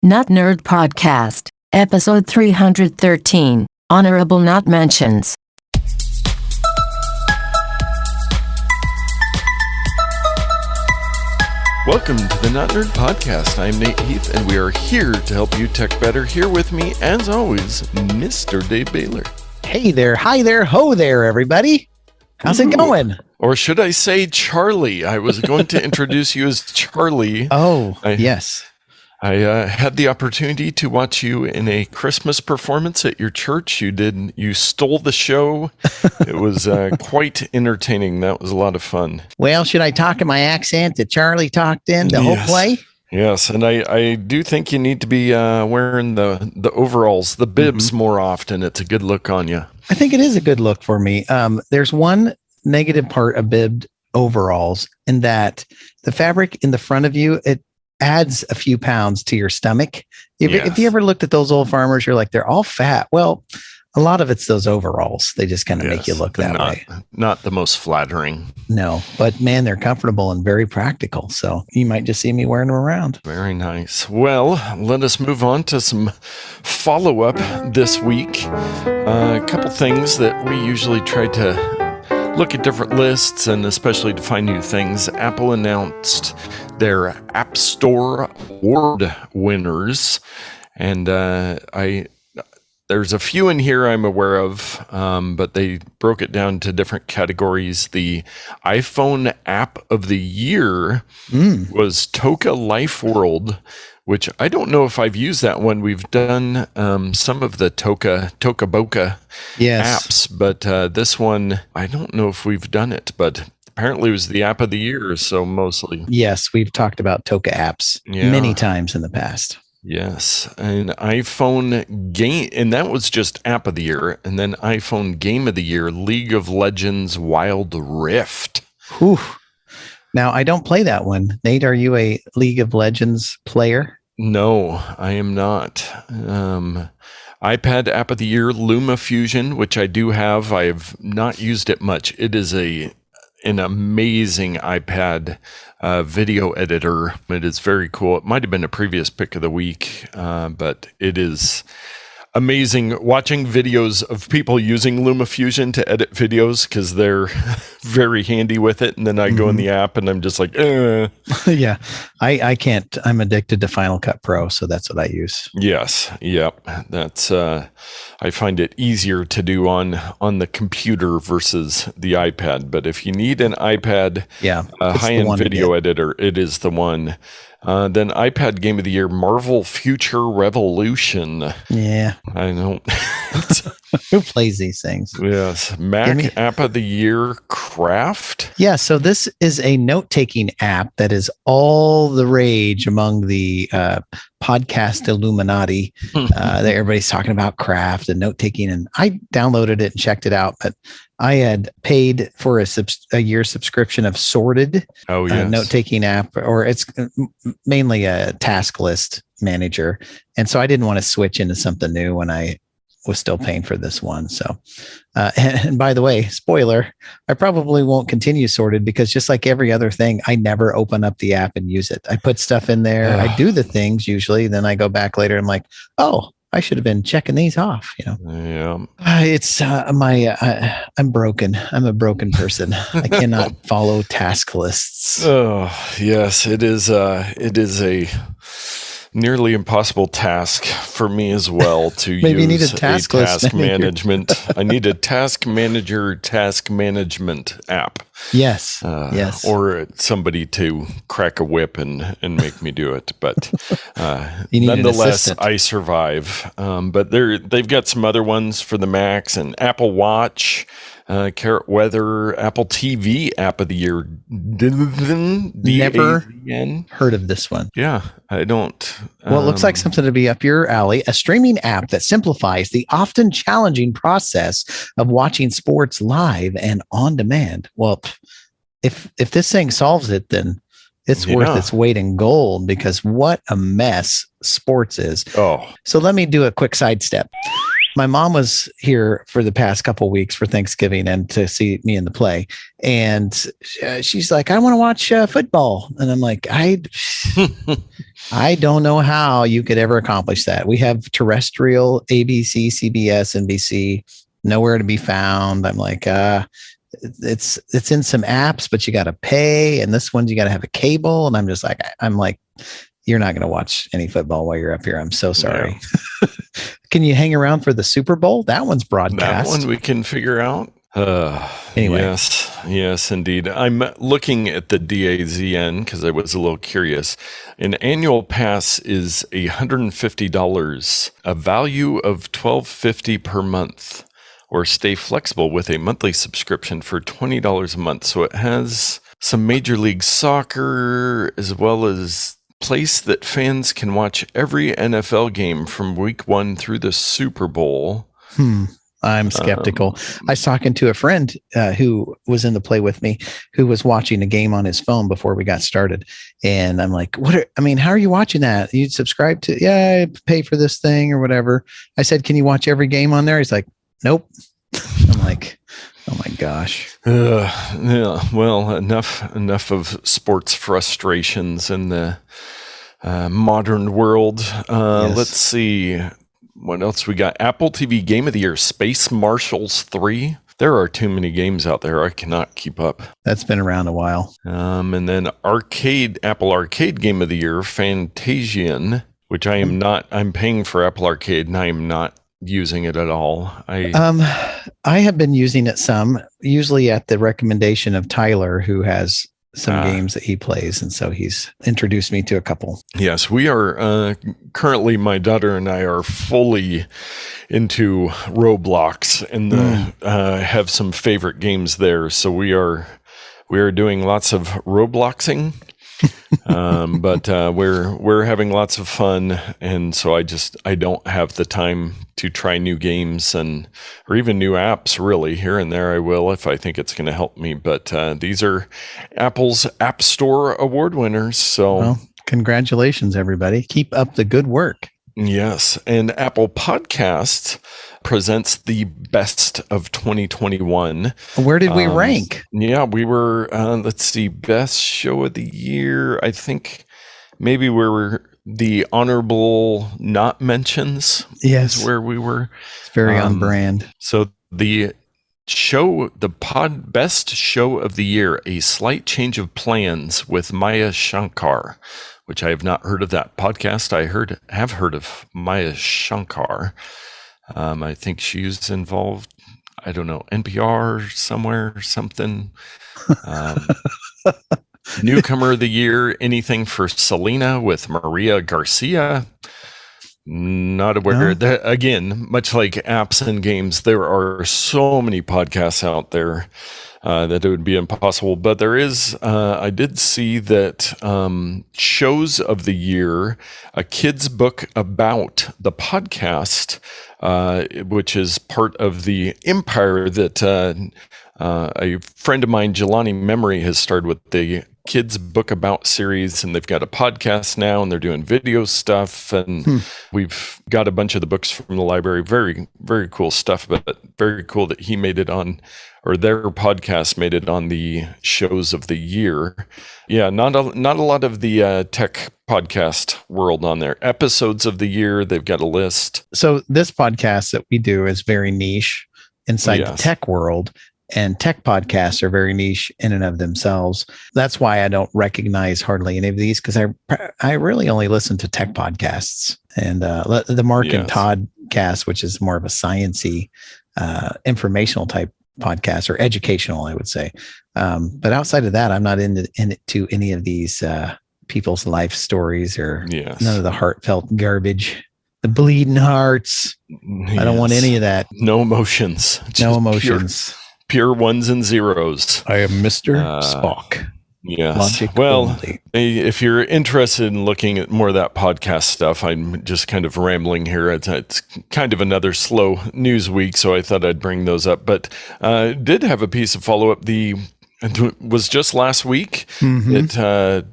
Not Nerd Podcast, Episode 313, Honorable Not Mentions. Welcome to the Not Nerd Podcast. I'm Nate Heath, and we are here to help you tech better. Here with me, as always, Mr. Dave Baylor. Hey there, hi there, ho there, everybody. How's it going? Or should I say Charlie? I was going to introduce you as Charlie. Yes. I had the opportunity to watch you in a Christmas performance at your church. You stole the show. It was quite entertaining. That was a lot of fun. Well, should I talk in my accent that Charlie talked in the whole play? Yes, and I do think you need to be wearing the overalls, the bibs more often. It's a good look on you. I think it is a good look for me. There's one negative part of bibbed overalls in that the fabric in the front of you, it adds a few pounds to your stomach. If you ever looked at those old farmers, you're like, they're all fat. Well, a lot of it's those overalls. They just kind of make you look that way. Not the most flattering. No, but man, they're comfortable and very practical. So you might just see me wearing them around. Very nice. Well, let us move on to some follow-up this week. A couple things that we usually try to look at different lists and especially to find new things. Apple announced their App Store Award winners. And there's a few in here I'm aware of, but they broke it down to different categories. The iPhone App of the Year was Toca Life World, which I don't know if I've used that one. We've done some of the Toca Boca apps, but this one, I don't know if we've done it, but apparently it was the App of the Year, so mostly. Yes, we've talked about Toca apps many times in the past. Yes, and iPhone game, and that was just App of the Year, and then iPhone Game of the Year, League of Legends Wild Rift. Whew. Now, I don't play that one. Nate, are you a League of Legends player? No, I am not. iPad App of the Year, LumaFusion, which I do have. I have not used it much. It is an amazing iPad video editor. It is very cool. It might have been a previous pick of the week, but it is amazing watching videos of people using LumaFusion to edit videos because they're very handy with it. And then I go in the app and I'm just like, Yeah, I can't. I'm addicted to Final Cut Pro, so that's what I use. Yes. Yep. That's, I find it easier to do on the computer versus the iPad. But if you need an iPad, high-end video editor, it is the one. Then iPad Game of the Year, Marvel Future Revolution. Yeah. I don't. Who plays these things? Yes. Mac App of the Year, Craft. Yeah. So this is a note-taking app that is all the rage among the podcast Illuminati. That everybody's talking about Craft and note-taking. And I downloaded it and checked it out, but I had paid for a year subscription of Sorted, note-taking app, or it's mainly a task list manager. And so I didn't want to switch into something new when I was still paying for this one. So, and by the way, spoiler, I probably won't continue Sorted because just like every other thing, I never open up the app and use it. I put stuff in there. I do the things usually. Then I go back later. And I'm like, oh, I should have been checking these off, Yeah. It's I'm broken. I'm a broken person. I cannot follow task lists. Oh, yes, it is a nearly impossible task for me as well to Maybe use you need a task management. I need a task management app. Yes. Or somebody to crack a whip and make me do it. But nonetheless, I survive. But they've got some other ones for the Macs and Apple Watch, Carrot Weather, Apple TV App of the Year. Never heard of this one. Yeah, I don't. Well, it looks like something to be up your alley. A streaming app that simplifies the often challenging process of watching sports live and on demand. Well, if this thing solves it, then it's worth its weight in gold because what a mess sports is. Oh. So let me do a quick sidestep. My mom was here for the past couple of weeks for Thanksgiving and to see me in the play. And she's like, I want to watch football. And I'm like, I don't know how you could ever accomplish that. We have terrestrial ABC, CBS, NBC, nowhere to be found. I'm like, it's in some apps, but you got to pay. And this one, you got to have a cable. And I'm like, you're not going to watch any football while you're up here. I'm so sorry. Yeah. Can you hang around for the Super Bowl? That one's broadcast. That one we can figure out. Anyway. Yes, indeed. I'm looking at the DAZN because I was a little curious. An annual pass is $150, a value of $12.50 per month, or stay flexible with a monthly subscription for $20 a month. So it has some Major League Soccer as well as place that fans can watch every NFL game from week 1 through the Super Bowl. I'm skeptical. I was talking to a friend who was in the play with me, who was watching a game on his phone before we got started. And I'm like, how are you watching that? You subscribe to, I pay for this thing or whatever. I said, can you watch every game on there? He's like, nope. I'm like, oh my gosh. Yeah. Well, enough of sports frustrations in the modern world. Yes. Let's see. What else we got? Apple TV Game of the Year, Space Marshals 3. There are too many games out there. I cannot keep up. That's been around a while. And then Apple Arcade Game of the Year, Fantasian, which I'm paying for Apple Arcade and I am not using it at all. I have been using it some, usually at the recommendation of Tyler, who has some games that he plays. And so he's introduced me to a couple. Yes, we are currently, my daughter and I are fully into Roblox and have some favorite games there. So we are doing lots of Robloxing. But we're having lots of fun, and so I don't have the time to try new games or even new apps. Really, here and there I will if I think it's going to help me. But these are Apple's App Store award winners. So congratulations, everybody! Keep up the good work. Yes, and Apple Podcasts presents the best of 2021. Where did we rank? Yeah, we were, let's see, best show of the year. I think maybe we were the honorable not mentions. Yes. Is where we were. It's very on brand. So the best show of the year, A Slight Change of Plans with Maya Shankar, which I have not heard of that podcast. I have heard of Maya Shankar. I think she's involved, I don't know, NPR somewhere or something. Newcomer of the year, anything for Selena with Maria Garcia. Not aware. That, again, much like apps and games, there are so many podcasts out there that it would be impossible. But there is, I did see that shows of the year, a kid's book about the podcast, which is part of the empire that a friend of mine, Jelani Memory, has started with the Kids Book About series, and they've got a podcast now, and they're doing video stuff, and we've got a bunch of the books from the library. Very, very cool stuff, but very cool that he made it on, or their podcast made it on the shows of the year. Yeah, not a lot of the tech podcast world on there. Episodes of the year, they've got a list. So this podcast that we do is very niche inside the tech world. And tech podcasts are very niche in and of themselves. That's why I don't recognize hardly any of these, because I really only listen to tech podcasts and the Mark and Todd cast, which is more of a sciencey, informational type podcast, or educational, I would say. But outside of that, I'm not into any of these people's life stories or none of the heartfelt garbage, the bleeding hearts. I don't want any of that. No emotions. No emotions. Pure ones and zeros. I am Mr. Spock. Yes. Logic well, only. If you're interested in looking at more of that podcast stuff, I'm just kind of rambling here. It's kind of another slow news week, so I thought I'd bring those up. But did have a piece of follow-up. It was just last week. Mm-hmm.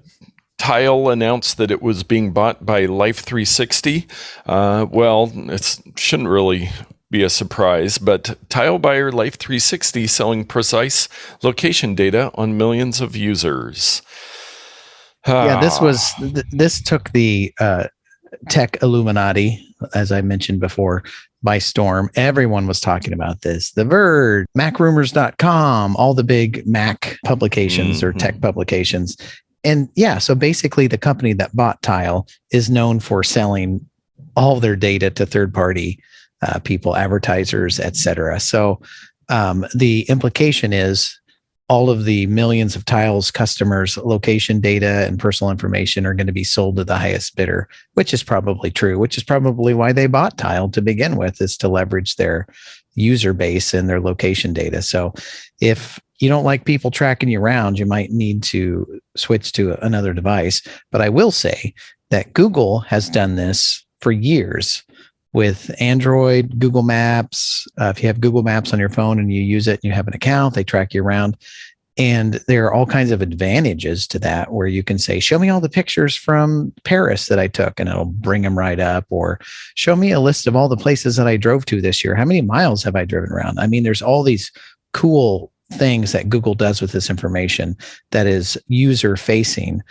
Tile announced that it was being bought by Life 360. Well, it shouldn't really be a surprise, but tile buyer Life 360 selling precise location data on millions of users. Yeah, this took the tech Illuminati, as I mentioned before, by storm. Everyone was talking about this. The Verge, MacRumors.com, all the big Mac publications or tech publications. And yeah, so basically the company that bought Tile is known for selling all their data to third-party people, advertisers, etc. So the implication is all of the millions of Tile's customers' location data and personal information are going to be sold to the highest bidder, which is probably true, which is probably why they bought Tile to begin with, is to leverage their user base and their location data. So if you don't like people tracking you around, you might need to switch to another device. But I will say that Google has done this for years with Android, Google Maps. If you have Google Maps on your phone and you use it and you have an account, they track you around. And there are all kinds of advantages to that, where you can say, show me all the pictures from Paris that I took, and it'll bring them right up. Or show me a list of all the places that I drove to this year. How many miles have I driven around? I mean, there's all these cool things that Google does with this information that is user facing.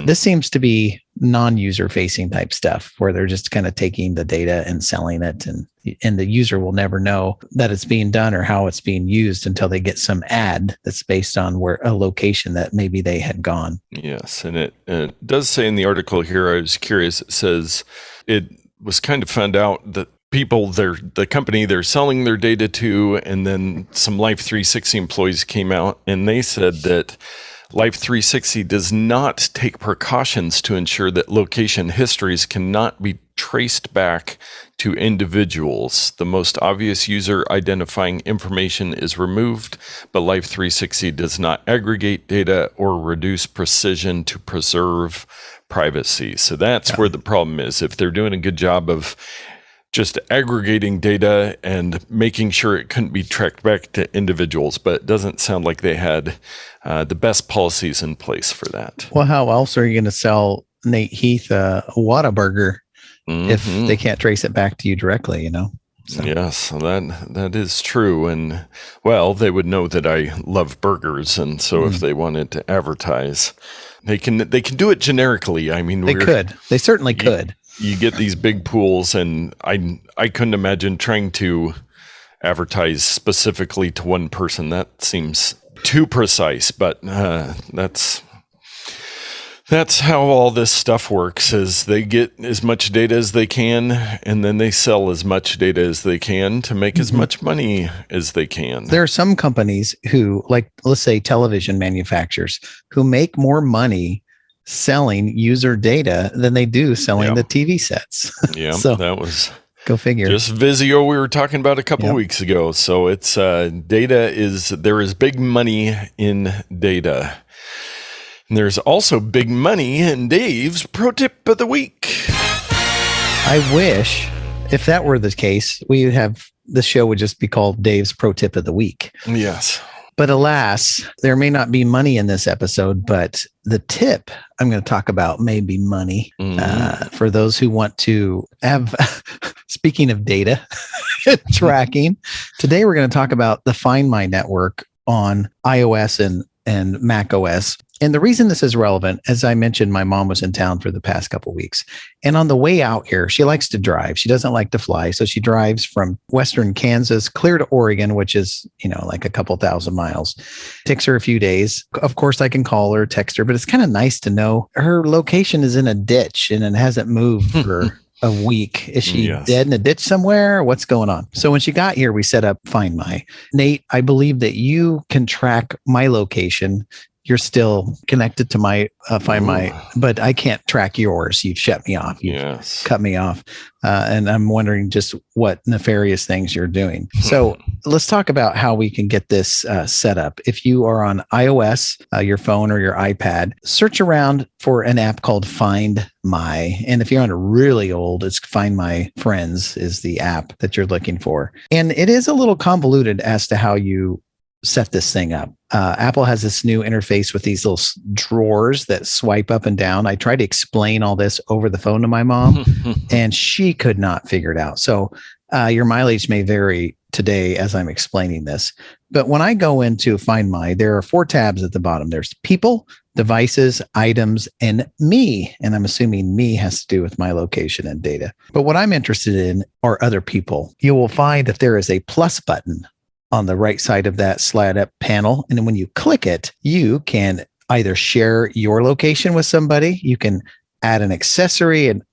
This seems to be non-user facing type stuff, where they're just kind of taking the data and selling it, and the user will never know that it's being done or how it's being used until they get some ad that's based on where a location that maybe they had gone. Yes, and it does say in the article here, I was curious, it says it was kind of found out that the company they're selling their data to, and then some Life 360 employees came out and they said that Life 360 does not take precautions to ensure that location histories cannot be traced back to individuals. The most obvious user identifying information is removed, but Life 360 does not aggregate data or reduce precision to preserve privacy. So that's where the problem is. If they're doing a good job of just aggregating data and making sure it couldn't be tracked back to individuals, but it doesn't sound like they had the best policies in place for that. Well, how else are you going to sell Nate Heath a Whataburger if they can't trace it back to you directly, you know? So. Yes, that is true. And well, they would know that I love burgers. And so if they wanted to advertise, they can do it generically. I mean, they certainly could. You get these big pools, and I couldn't imagine trying to advertise specifically to one person. That seems too precise, but that's how all this stuff works, is they get as much data as they can, and then they sell as much data as they can to make as much money as they can. There are some companies who, like, let's say television manufacturers, who make more money selling user data than they do selling the TV sets. Yeah, so that was go figure. Just Vizio we were talking about a couple of weeks ago. So it's there is big money in data. And there's also big money in Dave's Pro Tip of the Week. I wish, if that were the case, the show would just be called Dave's Pro Tip of the Week. Yes. But alas, there may not be money in this episode, but the tip I'm going to talk about may be money for those who want to have, speaking of data tracking, today we're going to talk about the Find My network on iOS and Mac OS. And the reason this is relevant, as I mentioned, my mom was in town for the past couple of weeks. And on the way out here, she likes to drive. She doesn't like to fly. So she drives from western Kansas clear to Oregon, which is, like a couple thousand miles. Takes her a few days. Of course, I can call her, text her, but it's kind of nice to know her location is in a ditch and it hasn't moved for a week. Is she dead in a ditch somewhere? What's going on? So when she got here, we set up Find My. Nate, I believe that you can track my location. You're still connected to my Find My, but I can't track yours. You've shut me off. You've cut me off. And I'm wondering just what nefarious things you're doing. So let's talk about how we can get this set up. If you are on iOS, your phone or your iPad, search around for an app called Find My. And if you're on a really old, it's Find My Friends is the app that you're looking for. And it is a little convoluted as to how you set this thing up. Apple has this new interface with these little drawers that swipe up and down. I tried to explain all this over the phone to my mom and she could not figure it out. So Your mileage may vary today as I'm explaining this. But when I go into Find My, there are 4 tabs at the bottom. There's people, devices, items, and me. And I'm assuming me has to do with my location and data. But what I'm interested in are other people. You will find that there is a plus button on the right side of that slide up panel. And then when you click it, you can either share your location with somebody, you can add an accessory, an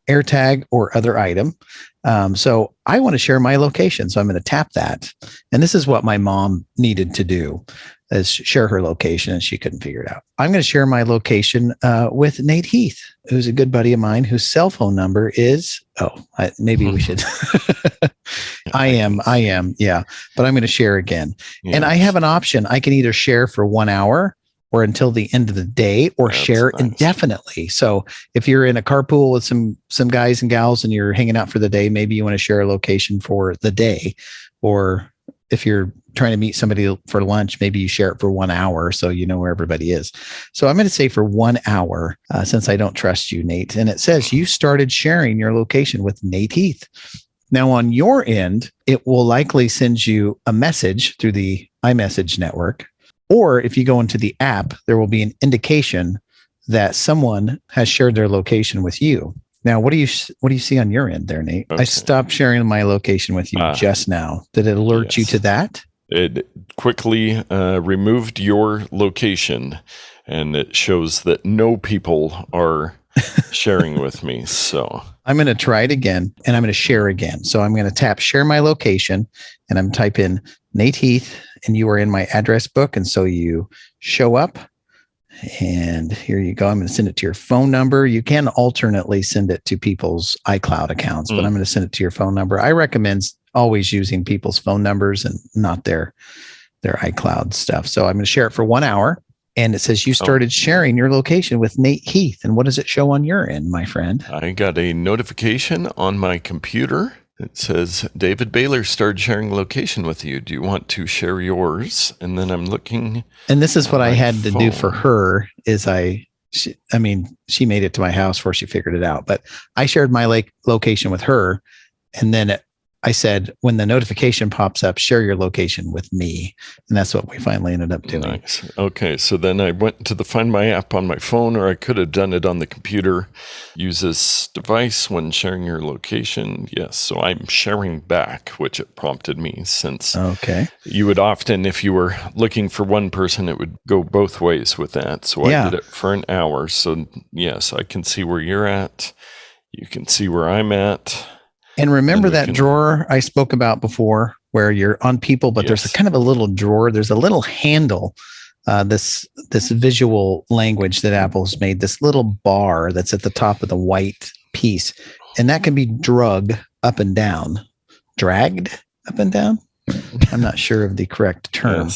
AirTag, or other item. So I want to share my location. So I'm going to tap that. And this is what my mom needed to do, is share her location, and she couldn't figure it out. I'm going to share my location with Nate Heath, who's a good buddy of mine, whose cell phone number is, maybe we should. I am. Yeah. But I'm going to share again. Yes. And I have an option. I can either share for 1 hour or until the end of the day, or share indefinitely. So if you're in a carpool with some guys and gals and you're hanging out for the day, maybe you want to share a location for the day. Or if you're trying to meet somebody for lunch, maybe you share it for 1 hour so you know where everybody is. So I'm going to say for 1 hour, since I don't trust you, Nate. And it says you started sharing your location with Nate Heath. Now on your end, it will likely send you a message through the iMessage network. Or if you go into the app, there will be an indication that someone has shared their location with you. Now, what do you see on your end there, Nate? Okay. I stopped sharing my location with you just now. Did it alert you to that? It quickly removed your location, and it shows that no people are sharing with me. So I'm going to try it again, and I'm going to share again. So I'm going to tap share my location, and I'm type in Nate Heath, and you are in my address book. And so you show up, and here you go. I'm going to send it to your phone number. You can alternately send it to people's iCloud accounts, but I'm going to send it to your phone number. I recommend always using people's phone numbers and not their iCloud stuff. So I'm going to share it for 1 hour. And it says you started sharing your location with Nate Heath. And what does it show on your end, my friend? I got a notification on my computer. It says, David Baylor started sharing location with you. Do you want to share yours? And then I'm looking. And this is what I had to do for her is she made it to my house before she figured it out. But I shared my location with her. And then I said, when the notification pops up, share your location with me. And that's what we finally ended up doing. Nice. Okay. So then I went to the Find My app on my phone, or I could have done it on the computer. Use this device when sharing your location. Yes. So I'm sharing back, which it prompted me, since you would often, if you were looking for one person, it would go both ways with that. So I did it for an hour. So yes, I can see where you're at. You can see where I'm at. And remember that drawer I spoke about before where you're on people, but there's a kind of a little drawer. There's a little handle, this visual language that Apple's made, this little bar that's at the top of the white piece. And that can be dragged up and down. I'm not sure of the correct term.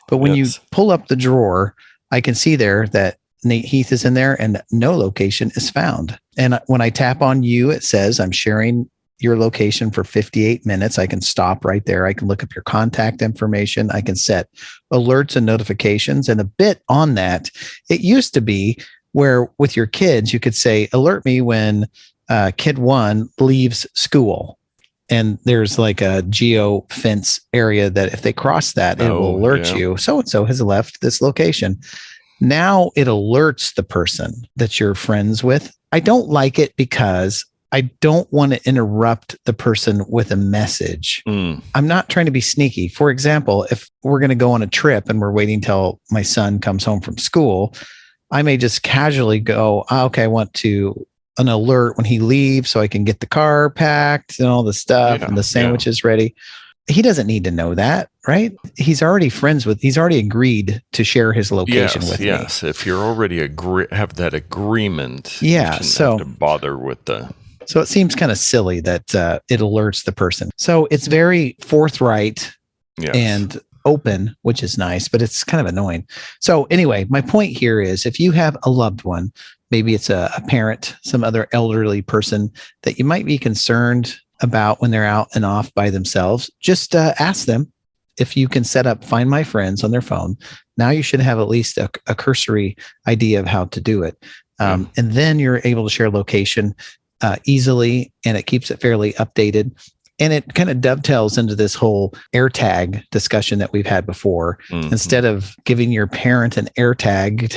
But when you pull up the drawer, I can see there that Nate Heath is in there and no location is found. And when I tap on you, it says I'm sharing your location for 58 minutes. I can stop right there. I can look up your contact information. I can set alerts and notifications. And a bit on that, it used to be where with your kids, you could say, alert me when kid 1 leaves school. And there's like a geo fence area that if they cross that, it will alert you. So-and-so has left this location. Now it alerts the person that you're friends with. I don't like it because I don't want to interrupt the person with a message. I'm not trying to be sneaky. For example, if we're going to go on a trip and we're waiting till my son comes home from school, I may just casually go, I want to an alert when he leaves so I can get the car packed and all the stuff and the sandwiches ready. He doesn't need to know that, right? He's already agreed to share his location with me. Yes, if you're already have that agreement, you shouldn't have to bother with the... So it seems kind of silly that it alerts the person. So it's very forthright and open, which is nice, but it's kind of annoying. So anyway, my point here is if you have a loved one, maybe it's a parent, some other elderly person that you might be concerned about when they're out and off by themselves, just ask them if you can set up Find My Friends on their phone. Now you should have at least a cursory idea of how to do it. And then you're able to share location easily, and it keeps it fairly updated. And it kind of dovetails into this whole AirTag discussion that we've had before. Mhm. Instead of giving your parent an AirTag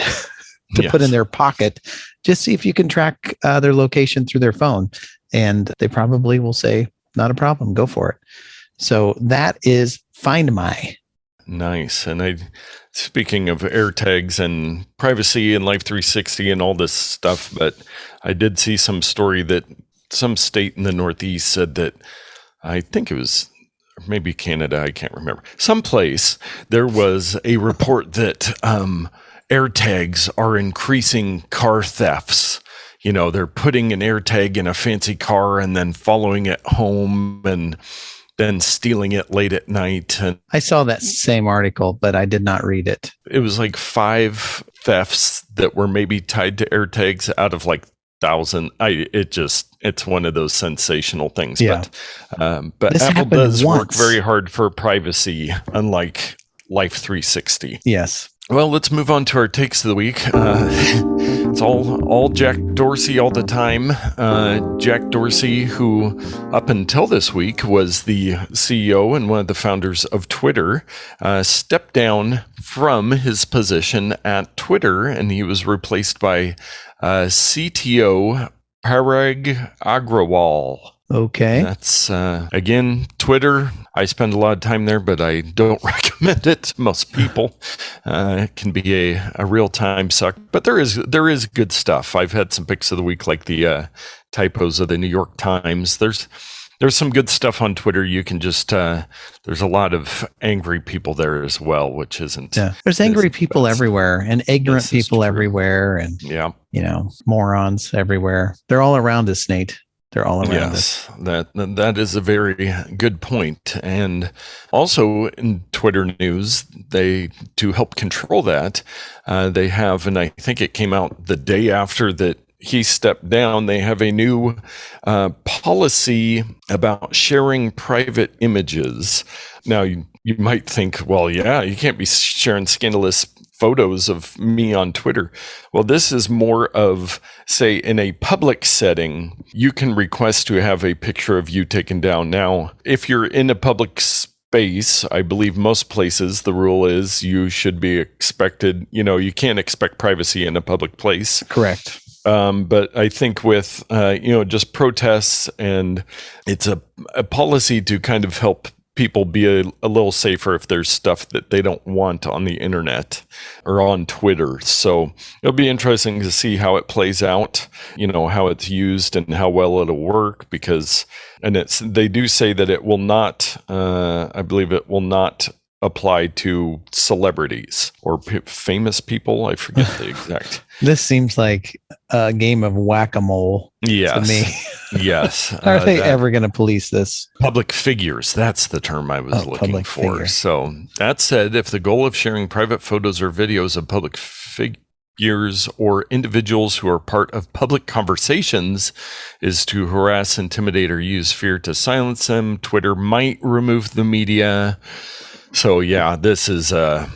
to put in their pocket, just see if you can track their location through their phone. And they probably will say, not a problem, go for it. So that is Find My. Nice. And speaking of AirTags and privacy and Life 360 and all this stuff, but I did see some story that some state in the Northeast said that, I think it was maybe Canada, I can't remember. Someplace there was a report that AirTags are increasing car thefts. You know, they're putting an AirTag in a fancy car and then following it home and then stealing it late at night. And I saw that same article, but I did not read it. it was like 5 thefts that were maybe tied to AirTags out of like 1,000. It's one of those sensational things. Yeah. But This Apple happened does work once. very hard for privacy, unlike Life 360. Yes. Well, let's move on to our takes of the week. It's all Jack Dorsey all the time. Jack Dorsey, who up until this week was the CEO and one of the founders of Twitter, stepped down from his position at Twitter, and he was replaced by CTO Parag Agrawal. Okay. That's, again, Twitter. I spend a lot of time there, but I don't recommend it to most people. It can be a real-time suck, but there is good stuff. I've had some picks of the week, like the typos of the New York Times. There's some good stuff on Twitter. You can just, there's a lot of angry people there as well, which isn't. Yeah. There's angry people everywhere and ignorant This is people true. everywhere and, Yeah. morons everywhere. They're all around us, Nate. They're all around us. Yes, that is a very good point. And also in Twitter news, to help control that, they have, and I think it came out the day after that he stepped down, they have a new policy about sharing private images. Now, you might think, well, yeah, you can't be sharing scandalous photos of me on Twitter. Well, this is more of, say, in a public setting, you can request to have a picture of you taken down. Now, if you're in a public space, I believe most places, the rule is you should be expected, you can't expect privacy in a public place. Correct. But I think with, just protests, and it's a policy to kind of help people be a little safer if there's stuff that they don't want on the internet or on Twitter. So it'll be interesting to see how it plays out, how it's used and how well it'll work, they do say that it will not, I believe it will not apply to celebrities or famous people. I forget the exact. This seems like a game of whack-a-mole to me. Yes. Are they ever going to police this? Public figures. That's the term I was looking for. Figure. So that said, if the goal of sharing private photos or videos of public figures or individuals who are part of public conversations is to harass, intimidate, or use fear to silence them, Twitter might remove the media. So yeah, this is a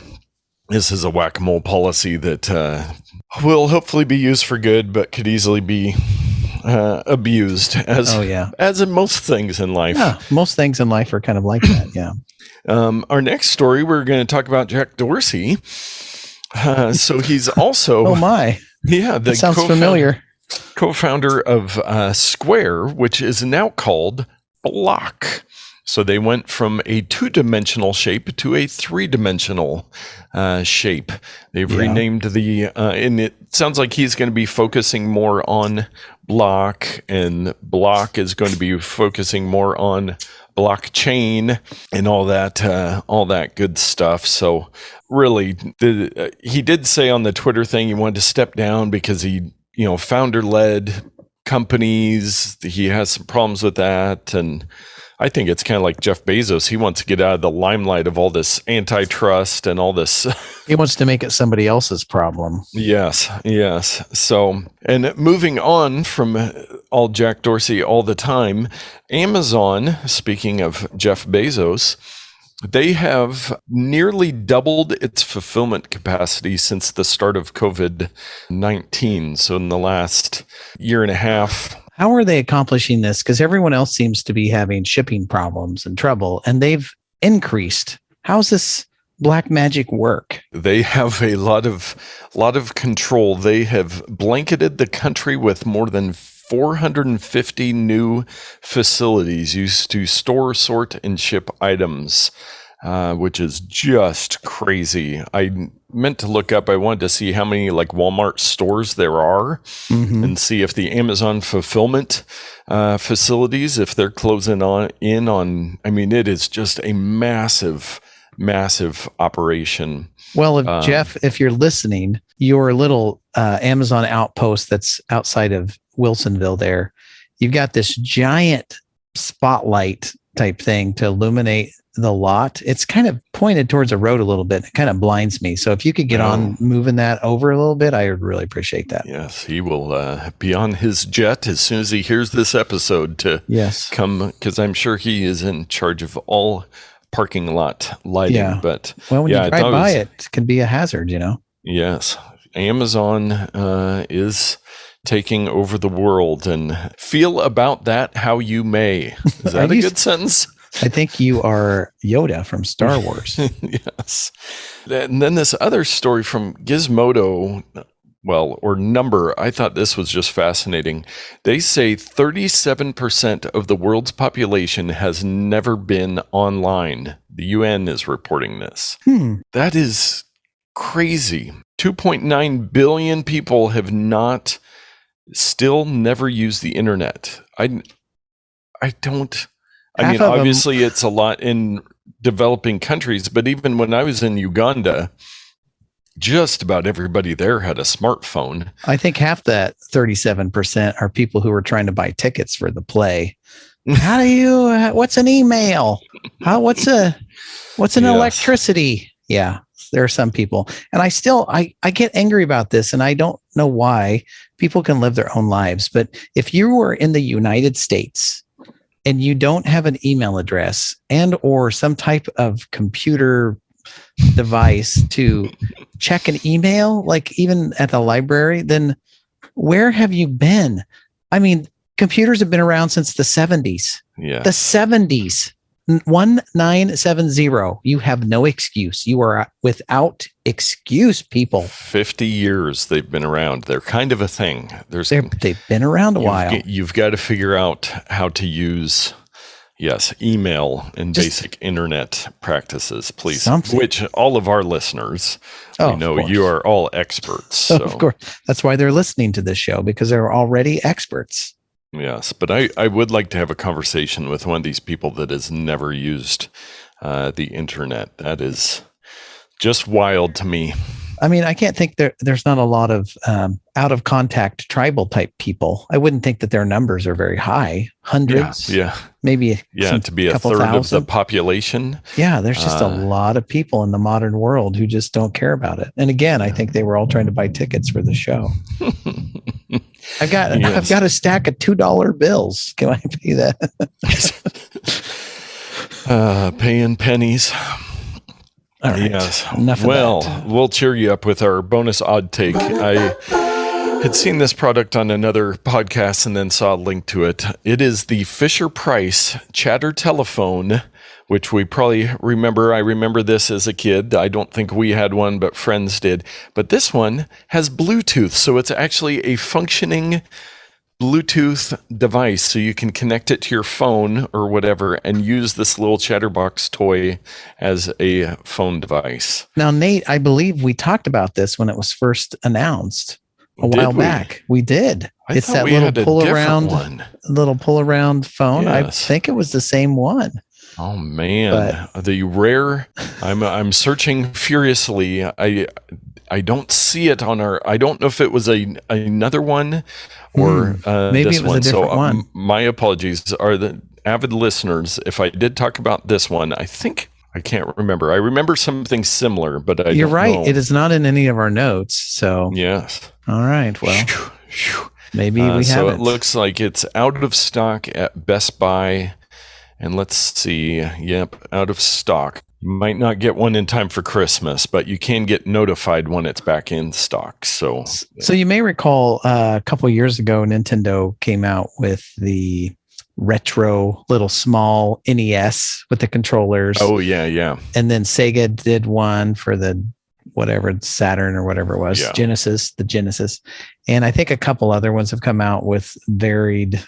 whack-a-mole policy that will hopefully be used for good, but could easily be abused as in most things in life. Yeah, most things in life are kind of like that. Yeah. Our next story, we're going to talk about Jack Dorsey. So he's also Oh my. Yeah, that sounds familiar. Co-founder of Square, which is now called Block. So they went from a 2-dimensional shape to a 3-dimensional shape. They've renamed and it sounds like he's going to be focusing more on Block, and Block is going to be focusing more on blockchain and all that good stuff. So really, he did say on the Twitter thing he wanted to step down because he, founder-led companies. He has some problems with that, and I think it's kind of like Jeff Bezos. He wants to get out of the limelight of all this antitrust and all this. He wants to make it somebody else's problem. Yes. So, and moving on from all Jack Dorsey all the time, Amazon, speaking of Jeff Bezos, they have nearly doubled its fulfillment capacity since the start of COVID-19. So in the last year and a half, How are they accomplishing this? Because everyone else seems to be having shipping problems and trouble, and they've increased. How's this black magic work? They have a lot of control. They have blanketed the country with more than 450 new facilities used to store, sort, and ship items, which is just crazy. I meant to look up, I wanted to see how many like Walmart stores there are and see if the Amazon fulfillment facilities, if they're closing in on, I mean, it is just a massive operation. Well, Jeff, if you're listening, your little Amazon outpost that's outside of Wilsonville there, you've got this giant spotlight type thing to illuminate the lot. It's kind of pointed towards a road a little bit. It kind of blinds me. So if you could get on moving that over a little bit, I would really appreciate that. Yes, he will be on his jet as soon as he hears this episode to come, because I'm sure he is in charge of all parking lot lighting. Yeah. But well, when you drive by it can be a hazard, you know? Yes. Amazon is taking over the world, and feel about that how you may. Is that a good sentence? I think you are Yoda from Star Wars. Yes. And then this other story from Gizmodo, or Number, I thought this was just fascinating. They say 37% of the world's population has never been online. The UN is reporting this. That is crazy. 2.9 billion people have still never used the internet. I mean, obviously it's a lot in developing countries, but even when I was in Uganda, just about everybody there had a smartphone. I think half that 37% are people who are trying to buy tickets for the play. How do you, what's an email? What's an electricity? Yeah, there are some people. And I get angry about this, and I don't know why. People can live their own lives. But if you were in the United States and you don't have an email address and or some type of computer device to check an email, like even at the library, then where have you been? I mean, computers have been around since the 70s. Yeah. The 70s. 1970. You have no excuse. You are without excuse, people. 50 years they've been around. They're kind of a thing. They've been around a while. You've got to figure out how to use email and basic internet practices, please. Which all of our listeners, I know you are all experts. So. Of course. That's why they're listening to this show, because they're already experts. Yes, but I would like to have a conversation with one of these people that has never used the internet. That is just wild to me. I mean, I can't think there's not a lot of out of contact tribal type people. I wouldn't think that their numbers are very high. Hundreds, maybe to be a third of the population. Yeah, there's just a lot of people in the modern world who just don't care about it. And again, I think they were all trying to buy tickets for the show. I've got a stack of $2 bills. Can I pay that? Paying pennies. All right. Yes. Enough of that. We'll cheer you up with our bonus odd take. I had seen this product on another podcast and then saw a link to it. It is the Fisher-Price Chatter telephone, which we probably remember. I remember this as a kid. I don't think we had one, but friends did. But this one has Bluetooth, so it's actually a functioning Bluetooth device, so you can connect it to your phone or whatever and use this little Chatterbox toy as a phone device. Now, Nate, I believe we talked about this when it was first announced a while back. We did. It's that little pull around phone. Yes. I think it was the same one. Oh man, the rare. I'm searching furiously. I don't see it on our. I don't know if it was another one or maybe this it was a different one. My apologies are the avid listeners. If I did talk about this one, I can't remember. I remember something similar, but you're right. know. It is not in any of our notes. So yes. All right. Well, maybe we have so it. It looks like it's out of stock at Best Buy. And let's see. Yep, out of stock. You might not get one in time for Christmas, but you can get notified when it's back in stock. So you may recall a couple of years ago, Nintendo came out with the retro little small NES with the controllers. Oh, yeah. And then Sega did one for the whatever, Saturn or whatever it was, the Genesis. And I think a couple other ones have come out with varied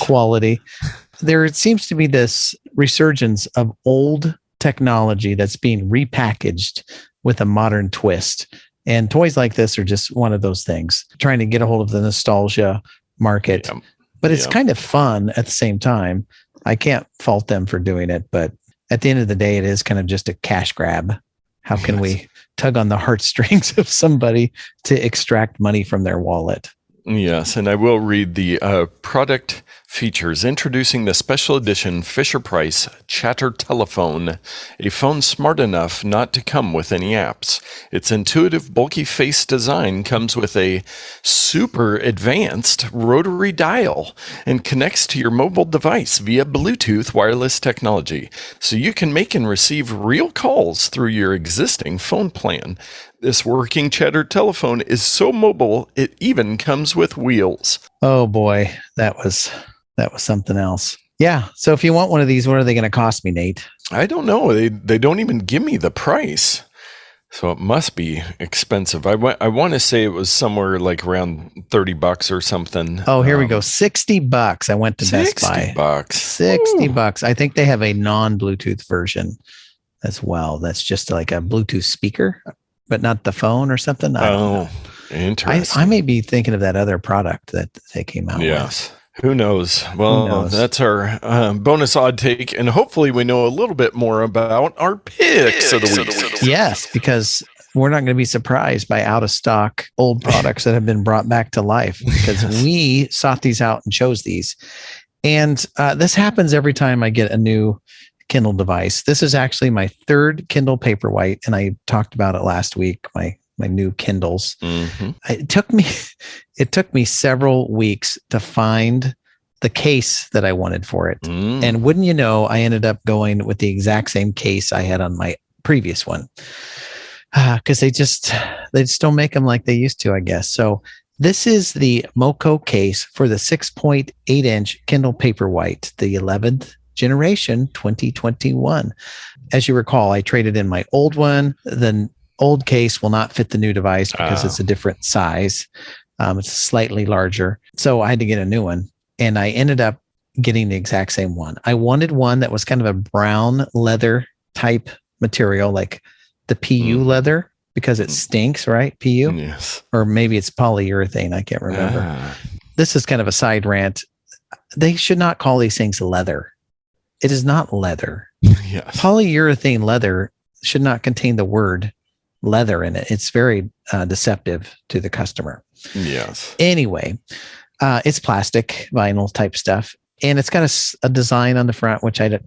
quality. There seems to be this resurgence of old technology that's being repackaged with a modern twist. And toys like this are just one of those things, trying to get a hold of the nostalgia market. But it's kind of fun at the same time. I can't fault them for doing it, but at the end of the day, it is kind of just a cash grab. How can we tug on the heartstrings of somebody to extract money from their wallet? Yes, and I will read the product features. Introducing the special edition Fisher-Price Chatter Telephone, a phone smart enough not to come with any apps. Its intuitive, bulky face design comes with a super advanced rotary dial and connects to your mobile device via Bluetooth wireless technology, so you can make and receive real calls through your existing phone plan. This working Chatter telephone is so mobile, it even comes with wheels. Oh boy, that was something else. Yeah. So if you want one of these, what are they going to cost me, Nate? I don't know. They don't even give me the price. So it must be expensive. I want to say it was somewhere like around $30 or something. Oh, here we go. $60. I went to Best Buy. $60. I think they have a non-Bluetooth version as well. That's just like a Bluetooth speaker, but not the phone or something. I don't know. Interesting. I may be thinking of that other product that they came out with. Who knows? Well, that's our bonus odd take, and hopefully we know a little bit more about our picks of the week. Yes, because we're not going to be surprised by out of stock old products that have been brought back to life, because we sought these out and chose these. And this happens every time I get a new Kindle device. This is actually my third Kindle Paperwhite, and I talked about it last week, my new Kindles. Mm-hmm. It took me several weeks to find the case that I wanted for it. And wouldn't you know, I ended up going with the exact same case I had on my previous one. Because they just don't make them like they used to, I guess. So this is the Moko case for the 6.8-inch Kindle Paperwhite, the 11th generation 2021. As you recall, I traded in my old one. The old case will not fit the new device because it's a different size. It's slightly larger. So I had to get a new one. And I ended up getting the exact same one. I wanted one that was kind of a brown leather type material, like the PU leather, because it stinks, right? PU? Yes. Or maybe it's polyurethane. I can't remember. This is kind of a side rant. They should not call these things leather. It is not leather. Yes. Polyurethane leather should not contain the word leather in it. It's very deceptive to the customer. Yes. Anyway, it's plastic, vinyl type stuff, and it's got a design on the front, which I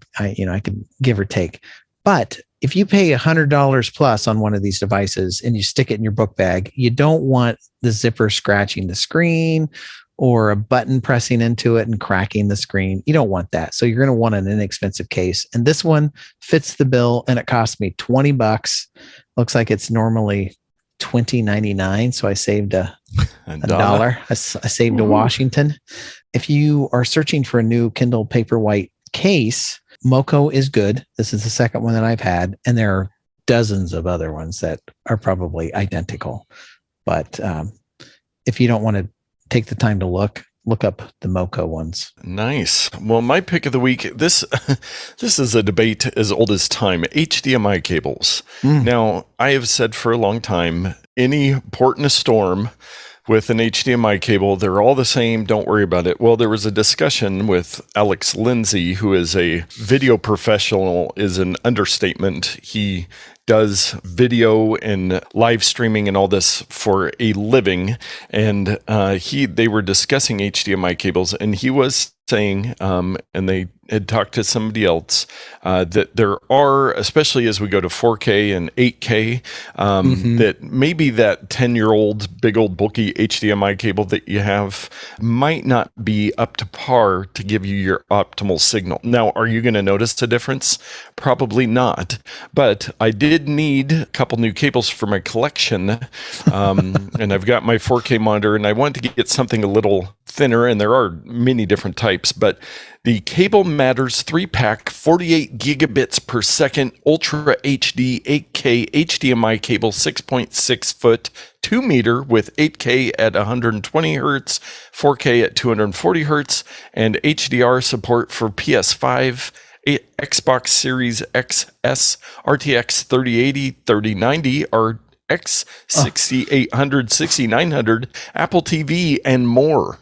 could give or take. But if you pay $100 plus on one of these devices and you stick it in your book bag, you don't want the zipper scratching the screen or a button pressing into it and cracking the screen. You don't want that. So you're going to want an inexpensive case. And this one fits the bill, and it cost me $20. Looks like it's normally $20.99. So I saved a dollar. I saved a Washington. If you are searching for a new Kindle Paperwhite case, Moko is good. This is the second one that I've had, and there are dozens of other ones that are probably identical. But if you don't want to take the time to look up the Moko ones. Nice. Well, my pick of the week, this is a debate as old as time. HDMI cables. Now, I have said for a long time, any port in a storm with an HDMI cable, they're all the same. Don't worry about it. Well, there was a discussion with Alex Lindsay, who is a video professional, is an understatement. He does video and live streaming and all this for a living. And they were discussing HDMI cables, and he was saying, and they had talked to somebody else, that there are, especially as we go to 4K and 8K, that maybe that 10-year-old big old bulky HDMI cable that you have might not be up to par to give you your optimal signal. Now, are you going to notice a difference? Probably not. But I did need a couple new cables for my collection, and I've got my 4K monitor, and I wanted to get something a little thinner, and there are many different types, but the Cable Matters 3-pack 48 gigabits per second Ultra HD 8K HDMI cable, 6.6 foot, 2 meter with 8K at 120 hertz, 4K at 240 hertz, and HDR support for PS5, Xbox Series XS, RTX 3080, 3090, RX 6800, 6900, Apple TV, and more.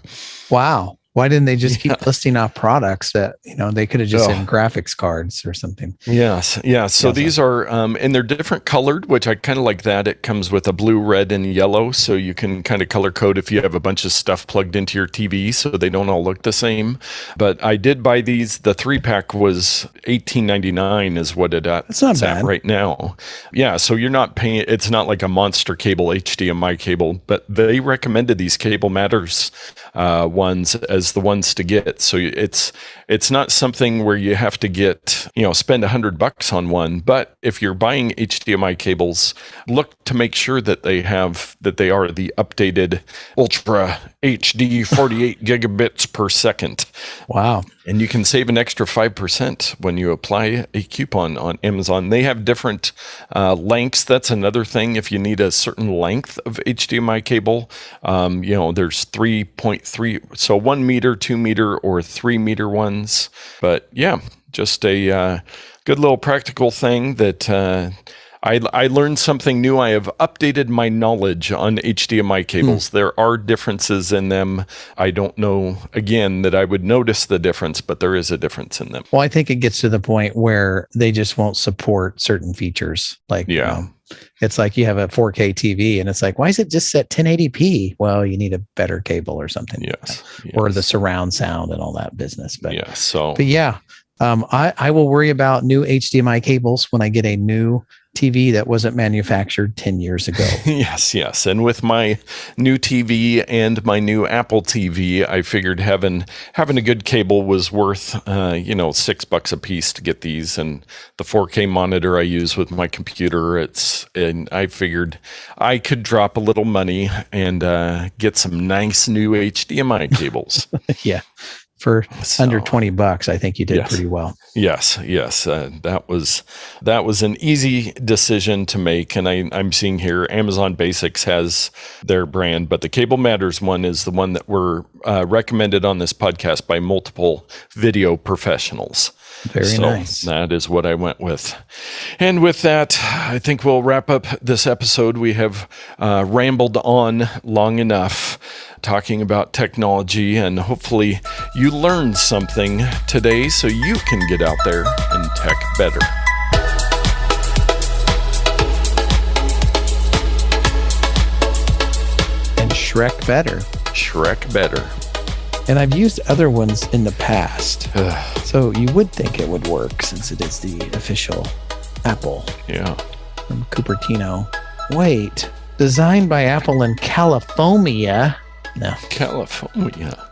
Wow. Why didn't they just keep listing off products that, they could have just said graphics cards or something? Yes. Yeah. So these are, and they're different colored, which I kind of like that. It comes with a blue, red, and yellow. So you can kind of color code if you have a bunch of stuff plugged into your TV so they don't all look the same. But I did buy these. The 3-pack was $18.99 is what it's at right now. Yeah. So you're not paying, it's not like a monster cable, HDMI cable, but they recommended these Cable Matters ones as the ones to get. So it's not something where you have to get, spend $100 on one. But if you're buying HDMI cables, look to make sure that they are the updated Ultra HD 48 gigabits per second. Wow. And you can save an extra 5% when you apply a coupon on Amazon. They have different lengths. That's another thing. If you need a certain length of HDMI cable, there's 3.3, so 1 meter, 2 meter, or 3 meter ones. But yeah, just a good little practical thing that I learned something new. I have updated my knowledge on HDMI cables. There are differences in them. I don't know, again, that I would notice the difference, but there is a difference in them. Well, I think it gets to the point where they just won't support certain features. Like, it's like you have a 4K TV and it's like, why is it just at 1080p? Well, you need a better cable or something. Yes. Or the surround sound and all that business. But yeah, I will worry about new HDMI cables when I get a new TV that wasn't manufactured 10 years ago. Yes. And with my new TV and my new Apple TV, I figured having a good cable was worth, $6 a piece to get these. And the 4K monitor I use with my computer, and I figured I could drop a little money and get some nice new HDMI cables. Yeah. For under $20, I think you did pretty well. Yes. That was an easy decision to make. And I'm seeing here, Amazon Basics has their brand, but the Cable Matters one is the one that were recommended on this podcast by multiple video professionals. Very nice. That is what I went with. And with that, I think we'll wrap up this episode. We have rambled on long enough talking about technology, and hopefully you learned something today so you can get out there and tech better. And Shrek better. And I've used other ones in the past. So you would think it would work since it is the official Apple. Yeah. From Cupertino. Wait. Designed by Apple in California. No. California.